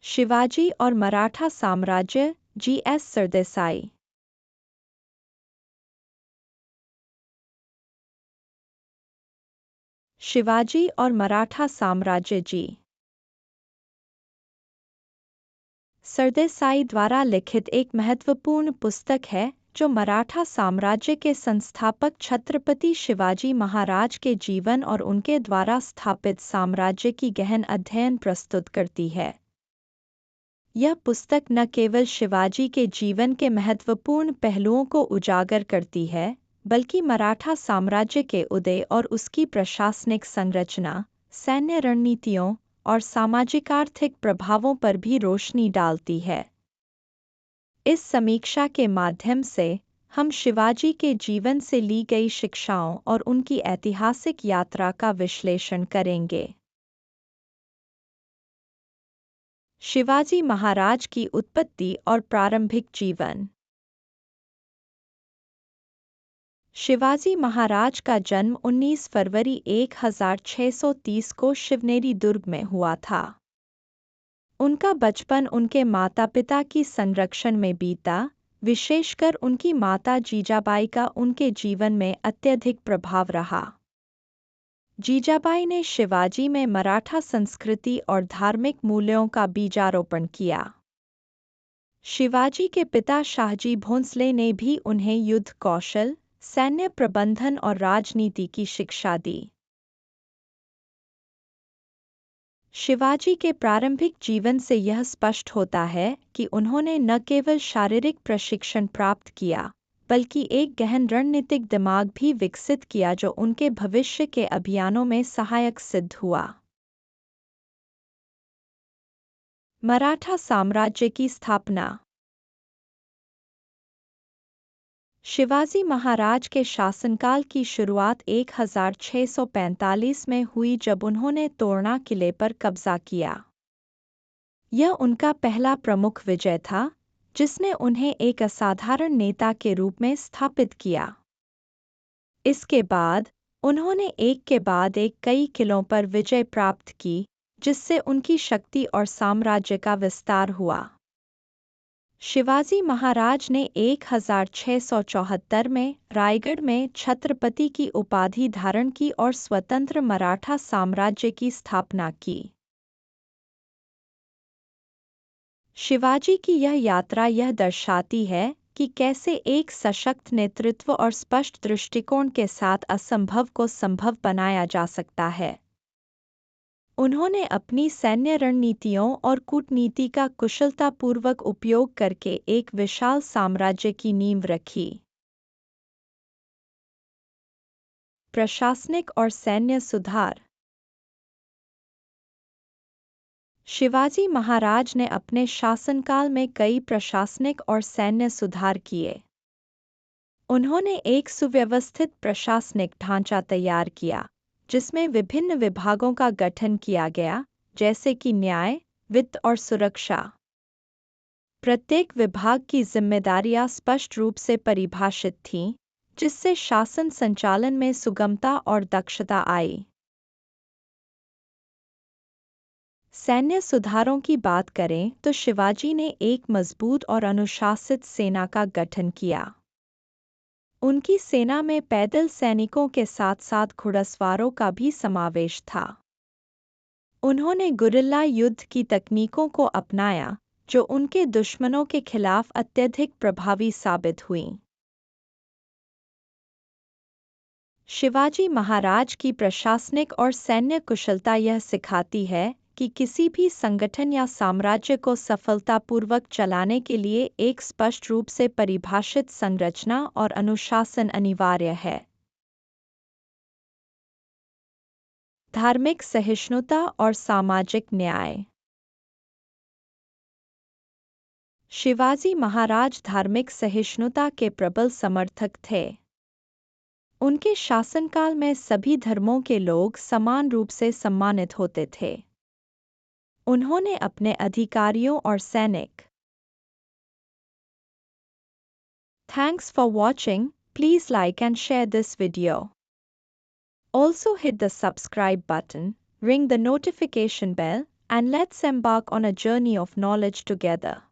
शिवाजी और मराठा साम्राज्य जी.एस. सरदेसाई। शिवाजी और मराठा साम्राज्य जी. सरदेसाई द्वारा लिखित एक महत्वपूर्ण पुस्तक है जो मराठा साम्राज्य के संस्थापक छत्रपति शिवाजी महाराज के जीवन और उनके द्वारा स्थापित साम्राज्य की गहन अध्ययन प्रस्तुत करती है। यह पुस्तक न केवल शिवाजी के जीवन के महत्वपूर्ण पहलुओं को उजागर करती है, बल्कि मराठा साम्राज्य के उदय और उसकी प्रशासनिक संरचना, सैन्य रणनीतियों और सामाजिक-आर्थिक प्रभावों पर भी रोशनी डालती है। इस समीक्षा के माध्यम से हम शिवाजी के जीवन से ली गई शिक्षाओं और उनकी ऐतिहासिक यात्रा का विश्लेषण करेंगे। शिवाजी महाराज की उत्पत्ति और प्रारंभिक जीवन। शिवाजी महाराज का जन्म 19 फरवरी 1630 को शिवनेरी दुर्ग में हुआ था। उनका बचपन उनके माता-पिता की संरक्षण में बीता, विशेषकर उनकी माता जीजाबाई का उनके जीवन में अत्यधिक प्रभाव रहा। जीजाबाई ने शिवाजी में मराठा संस्कृति और धार्मिक मूल्यों का बीजारोपण किया। शिवाजी के पिता शाहजी भोंसले ने भी उन्हें युद्ध कौशल, सैन्य प्रबंधन और राजनीति की शिक्षा दी। शिवाजी के प्रारंभिक जीवन से यह स्पष्ट होता है कि उन्होंने न केवल शारीरिक प्रशिक्षण प्राप्त किया, बल्कि एक गहन रणनीतिक दिमाग भी विकसित किया जो उनके भविष्य के अभियानों में सहायक सिद्ध हुआ। मराठा साम्राज्य की स्थापना। शिवाजी महाराज के शासनकाल की शुरुआत 1645 में हुई जब उन्होंने तोरना किले पर कब्जा किया। यह उनका पहला प्रमुख विजय था, जिसने उन्हें एक असाधारण नेता के रूप में स्थापित किया। इसके बाद उन्होंने एक के बाद एक कई किलों पर विजय प्राप्त की, जिससे उनकी शक्ति और साम्राज्य का विस्तार हुआ। शिवाजी महाराज ने 1674 में रायगढ़ में छत्रपति की उपाधि धारण की और स्वतंत्र मराठा साम्राज्य की स्थापना की। शिवाजी की यह यात्रा यह दर्शाती है कि कैसे एक सशक्त नेतृत्व और स्पष्ट दृष्टिकोण के साथ असंभव को संभव बनाया जा सकता है। उन्होंने अपनी सैन्य रणनीतियों और कूटनीति का कुशलतापूर्वक उपयोग करके एक विशाल साम्राज्य की नींव रखी। प्रशासनिक और सैन्य सुधार। शिवाजी महाराज ने अपने शासनकाल में कई प्रशासनिक और सैन्य सुधार किए। उन्होंने एक सुव्यवस्थित प्रशासनिक ढांचा तैयार किया, जिसमें विभिन्न विभागों का गठन किया गया, जैसे कि न्याय, वित्त और सुरक्षा। प्रत्येक विभाग की जिम्मेदारियां स्पष्ट रूप से परिभाषित थीं, जिससे शासन संचालन में सुगमता और दक्षता आई। सैन्य सुधारों की बात करें तो शिवाजी ने एक मजबूत और अनुशासित सेना का गठन किया। उनकी सेना में पैदल सैनिकों के साथ-साथ घुड़सवारों का भी समावेश था। उन्होंने गुरिल्ला युद्ध की तकनीकों को अपनाया, जो उनके दुश्मनों के खिलाफ अत्यधिक प्रभावी साबित हुईं। शिवाजी महाराज की प्रशासनिक और सैन्य कुशलता यह सिखाती है कि किसी भी संगठन या साम्राज्य को सफलतापूर्वक चलाने के लिए एक स्पष्ट रूप से परिभाषित संरचना और अनुशासन अनिवार्य है। धार्मिक सहिष्णुता और सामाजिक न्याय। शिवाजी महाराज धार्मिक सहिष्णुता के प्रबल समर्थक थे। उनके शासनकाल में सभी धर्मों के लोग समान रूप से सम्मानित होते थे। उन्होंने अपने अधिकारियों और सैनिक। Thanks for watching. Please like and share this video. Also hit the subscribe button, ring the notification bell and let's embark on a journey of knowledge together.